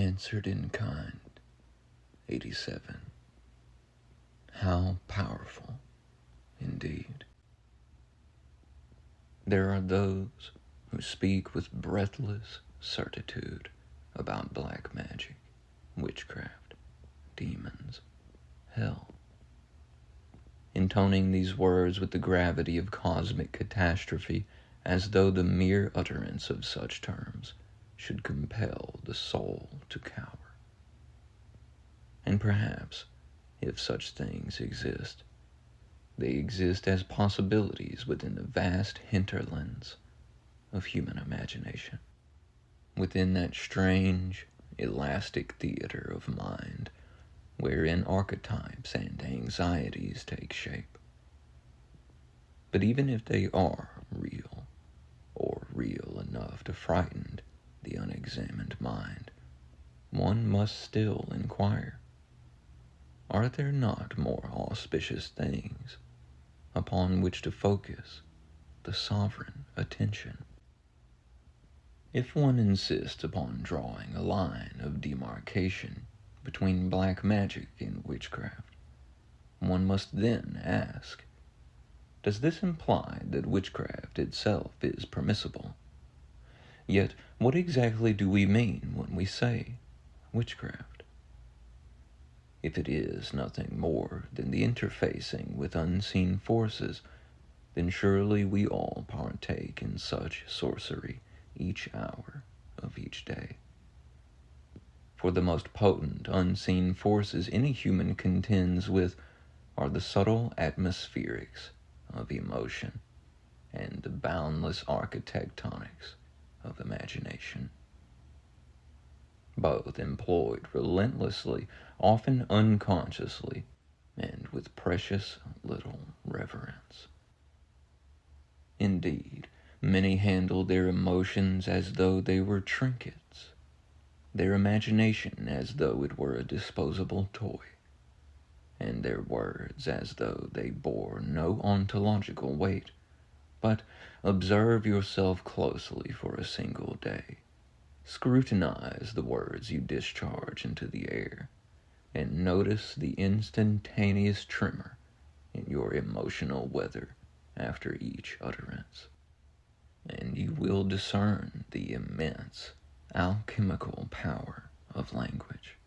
Answered in kind. 87. How powerful, indeed. There are those who speak with breathless certitude about black magic, witchcraft, demons, hell, intoning these words with the gravity of cosmic catastrophe, as though the mere utterance of such terms should compel the soul to cower. And perhaps, if such things exist, they exist as possibilities within the vast hinterlands of human imagination, within that strange, elastic theater of mind wherein archetypes and anxieties take shape. But even if they are real, or real enough to frighten the unexamined mind, one must still inquire, are there not more auspicious things upon which to focus the sovereign attention? If one insists upon drawing a line of demarcation between black magic and witchcraft, one must then ask, does this imply that witchcraft itself is permissible? Yet, what exactly do we mean when we say witchcraft? If it is nothing more than the interfacing with unseen forces, then surely we all partake in such sorcery each hour of each day. For the most potent unseen forces any human contends with are the subtle atmospherics of emotion and the boundless architectonics of imagination, both employed relentlessly, often unconsciously, and with precious little reverence. Indeed, many handle their emotions as though they were trinkets, their imagination as though it were a disposable toy, and their words as though they bore no ontological weight. But observe yourself closely for a single day. Scrutinize the words you discharge into the air, and notice the instantaneous tremor in your emotional weather after each utterance, and you will discern the immense alchemical power of language.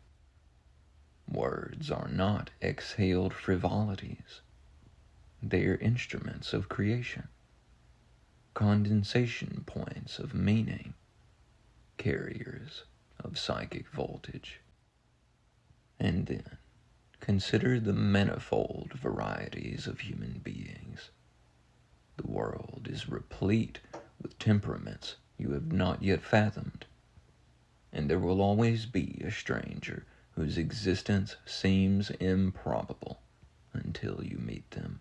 Words are not exhaled frivolities. They are instruments of creation, condensation points of meaning, carriers of psychic voltage. And then, consider the manifold varieties of human beings. The world is replete with temperaments you have not yet fathomed, and there will always be a stranger whose existence seems improbable until you meet them.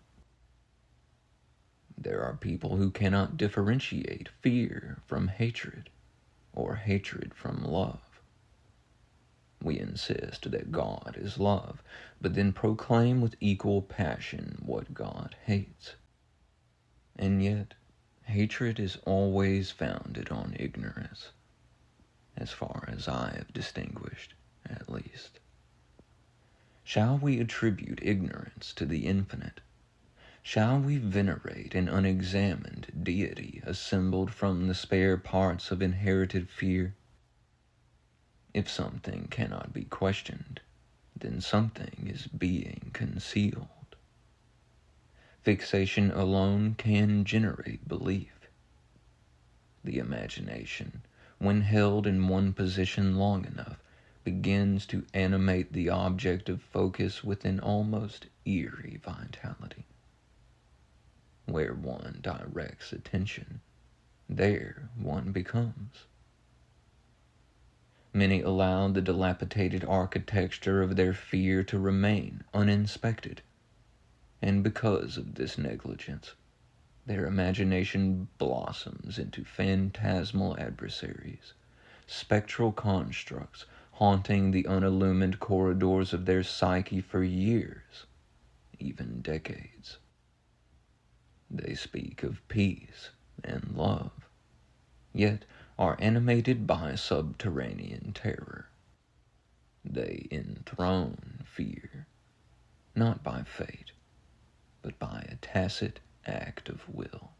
There are people who cannot differentiate fear from hatred, or hatred from love. We insist that God is love, but then proclaim with equal passion what God hates. And yet, hatred is always founded on ignorance, as far as I have distinguished, at least. Shall we attribute ignorance to the infinite? Shall we venerate an unexamined deity assembled from the spare parts of inherited fear? If something cannot be questioned, then something is being concealed. Fixation alone can generate belief. The imagination, when held in one position long enough, begins to animate the object of focus with an almost eerie vitality. Where one directs attention, there one becomes. Many allow the dilapidated architecture of their fear to remain uninspected, and because of this negligence, their imagination blossoms into phantasmal adversaries, spectral constructs haunting the unillumined corridors of their psyche for years, even decades. They speak of peace and love, yet are animated by subterranean terror, They enthrone fear, not by fate, but by a tacit act of will,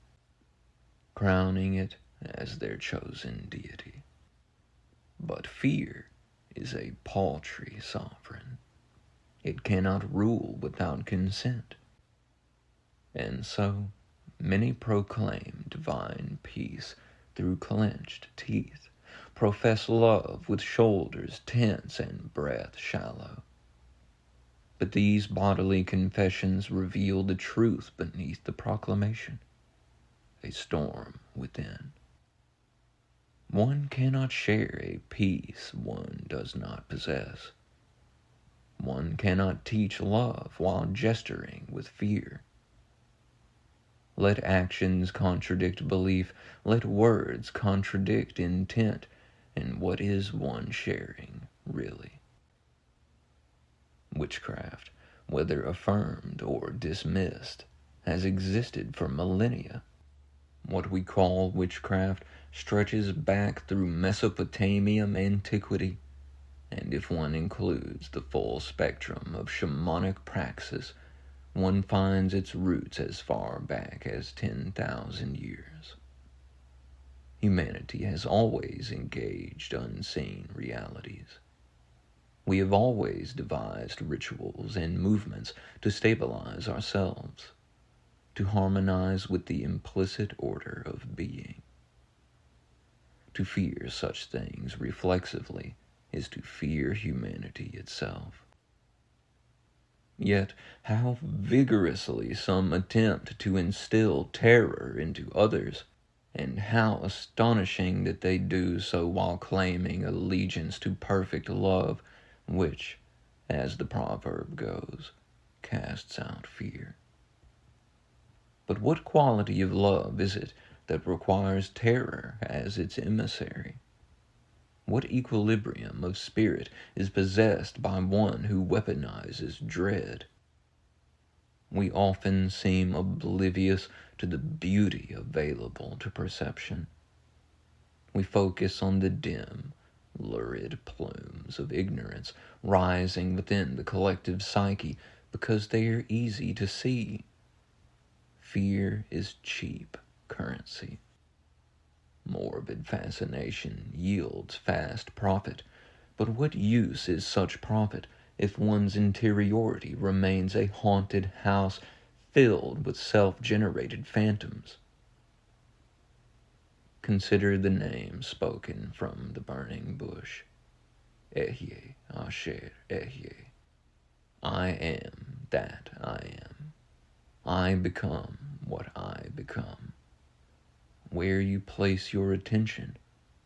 crowning it as their chosen deity. But fear is a paltry sovereign. It cannot rule without consent. And so, many proclaim divine peace through clenched teeth, profess love with shoulders tense and breath shallow. But these bodily confessions reveal the truth beneath the proclamation, a storm within. One cannot share a peace one does not possess. One cannot teach love while gesturing with fear. Let actions contradict belief, let words contradict intent, and what is one sharing, really? Witchcraft, whether affirmed or dismissed, has existed for millennia. What we call witchcraft stretches back through Mesopotamian antiquity, and if one includes the full spectrum of shamanic praxis, one finds its roots as far back as 10,000 years. Humanity has always engaged unseen realities. We have always devised rituals and movements to stabilize ourselves, to harmonize with the implicit order of being. To fear such things reflexively is to fear humanity itself. Yet, how vigorously some attempt to instill terror into others, and how astonishing that they do so while claiming allegiance to perfect love, which, as the proverb goes, casts out fear. But what quality of love is it that requires terror as its emissary? What equilibrium of spirit is possessed by one who weaponizes dread? We often seem oblivious to the beauty available to perception. We focus on the dim, lurid plumes of ignorance rising within the collective psyche because they are easy to see. Fear is cheap currency. Morbid fascination yields fast profit, but what use is such profit if one's interiority remains a haunted house filled with self-generated phantoms? Consider the name spoken from the burning bush. Ehye, Asher, Ehye. I am that I am. I become what I become. Where you place your attention,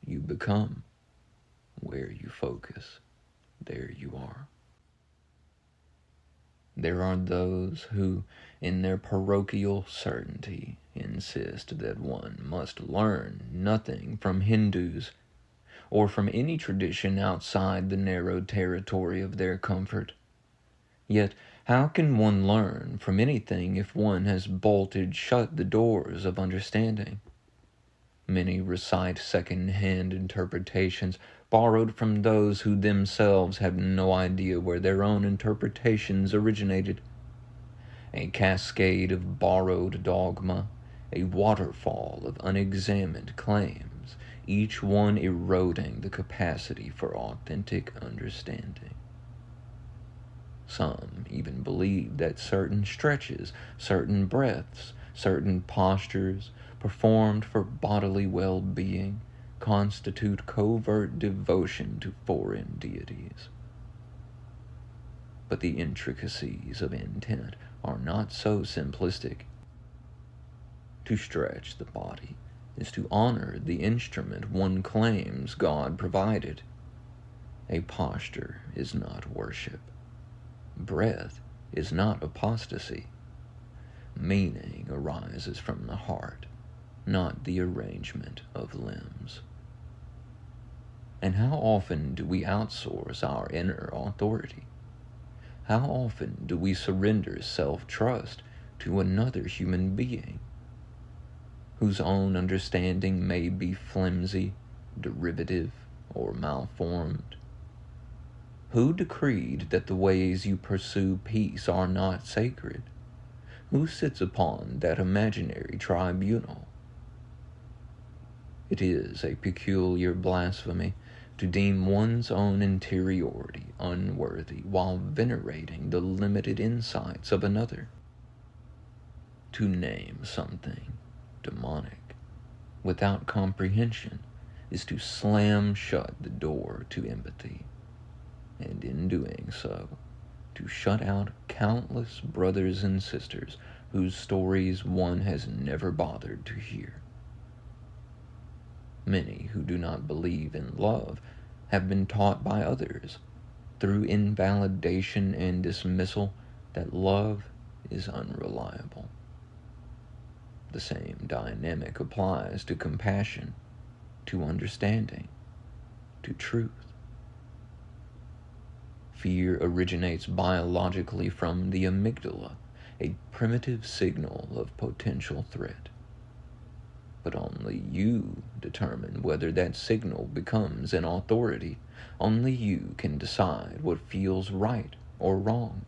you become. Where you focus, there you are. There are those who, in their parochial certainty, insist that one must learn nothing from Hindus or from any tradition outside the narrow territory of their comfort. Yet, how can one learn from anything if one has bolted shut the doors of understanding? Many recite second-hand interpretations borrowed from those who themselves have no idea where their own interpretations originated. A cascade of borrowed dogma, a waterfall of unexamined claims, each one eroding the capacity for authentic understanding. Some even believe that certain stretches, certain breaths, certain postures performed for bodily well-being constitute covert devotion to foreign deities. But the intricacies of intent are not so simplistic. To stretch the body is to honor the instrument one claims God provided. A posture is not worship. Breath is not apostasy. Meaning arises from the heart, not the arrangement of limbs. And how often do we outsource our inner authority? How often do we surrender self-trust to another human being, whose own understanding may be flimsy, derivative, or malformed, Who decreed that the ways you pursue peace are not sacred? Who sits upon that imaginary tribunal? It is a peculiar blasphemy to deem one's own interiority unworthy while venerating the limited insights of another. To name something demonic without comprehension is to slam shut the door to empathy, and in doing so, to shut out countless brothers and sisters whose stories one has never bothered to hear. Many who do not believe in love have been taught by others, through invalidation and dismissal, that love is unreliable. The same dynamic applies to compassion, to understanding, to truth. Fear originates biologically from the amygdala, a primitive signal of potential threat. But only you determine whether that signal becomes an authority. Only you can decide what feels right or wrong,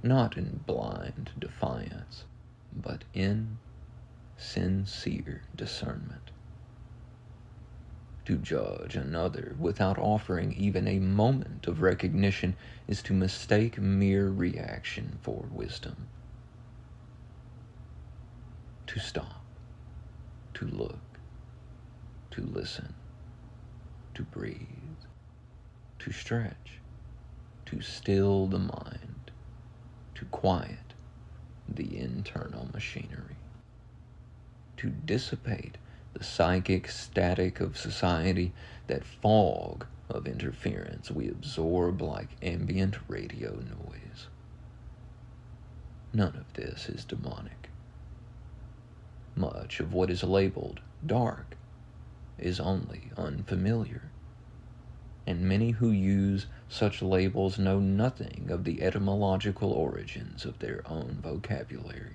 not in blind defiance, but in sincere discernment. To judge another without offering even a moment of recognition is to mistake mere reaction for wisdom. To stop, to look, to listen, to breathe, to stretch, to still the mind, to quiet the internal machinery, to dissipate the psychic static of society, that fog of interference we absorb like ambient radio noise. None of this is demonic. Much of what is labeled dark is only unfamiliar, and many who use such labels know nothing of the etymological origins of their own vocabulary.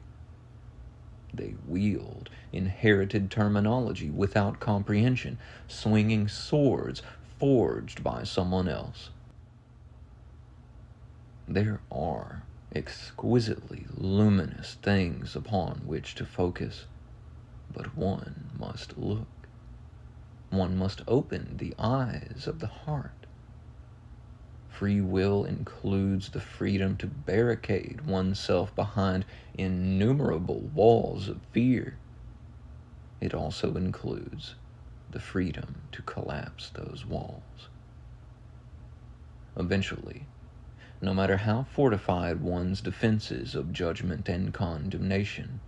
They wield inherited terminology without comprehension, swinging swords forged by someone else. There are exquisitely luminous things upon which to focus, but one must look. One must open the eyes of the heart. Free will includes the freedom to barricade oneself behind innumerable walls of fear. It also includes the freedom to collapse those walls. Eventually, no matter how fortified one's defenses of judgment and condemnation,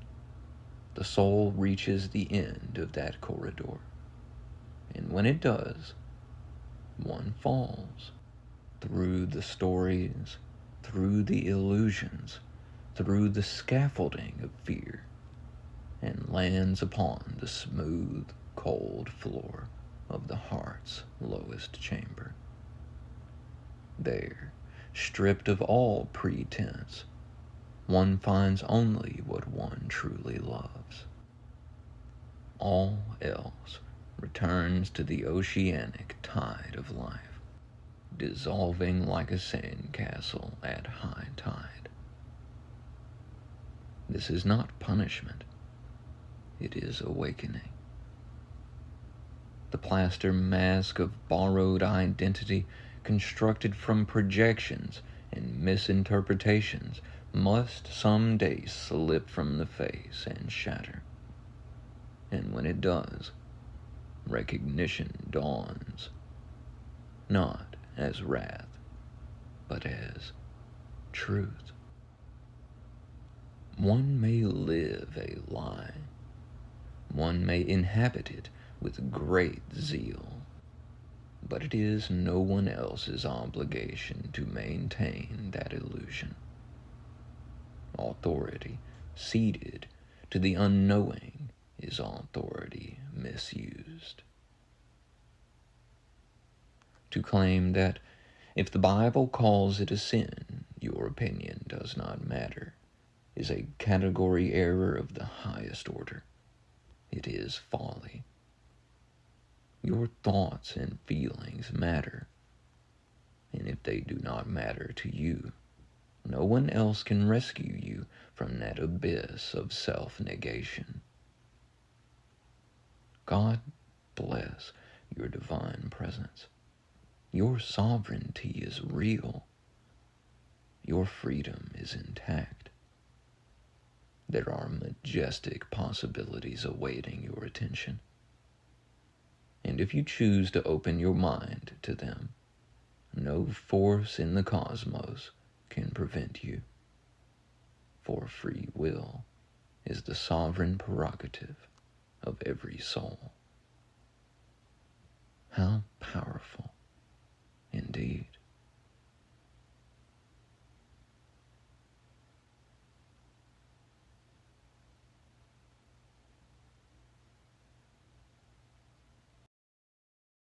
the soul reaches the end of that corridor. And when it does, one falls through the stories, through the illusions, through the scaffolding of fear, and lands upon the smooth, cold floor of the heart's lowest chamber. There, stripped of all pretense, one finds only what one truly loves. All else returns to the oceanic tide of life, dissolving like a sandcastle at high tide. This is not punishment. It is awakening. The plaster mask of borrowed identity, constructed from projections and misinterpretations, must someday slip from the face and shatter. And when it does, recognition dawns, not as wrath, but as truth. One may live a lie. One may inhabit it with great zeal, but it is no one else's obligation to maintain that illusion. Authority ceded to the unknowing is authority misused. To claim that if the Bible calls it a sin, your opinion does not matter, is a category error of the highest order. It is folly. Your thoughts and feelings matter, And if they do not matter to you, no one else can rescue you from that abyss of self-negation. God bless your divine presence. Your sovereignty is real. Your freedom is intact. There are majestic possibilities awaiting your attention. And if you choose to open your mind to them, no force in the cosmos can prevent you. For free will is the sovereign prerogative of every soul. How powerful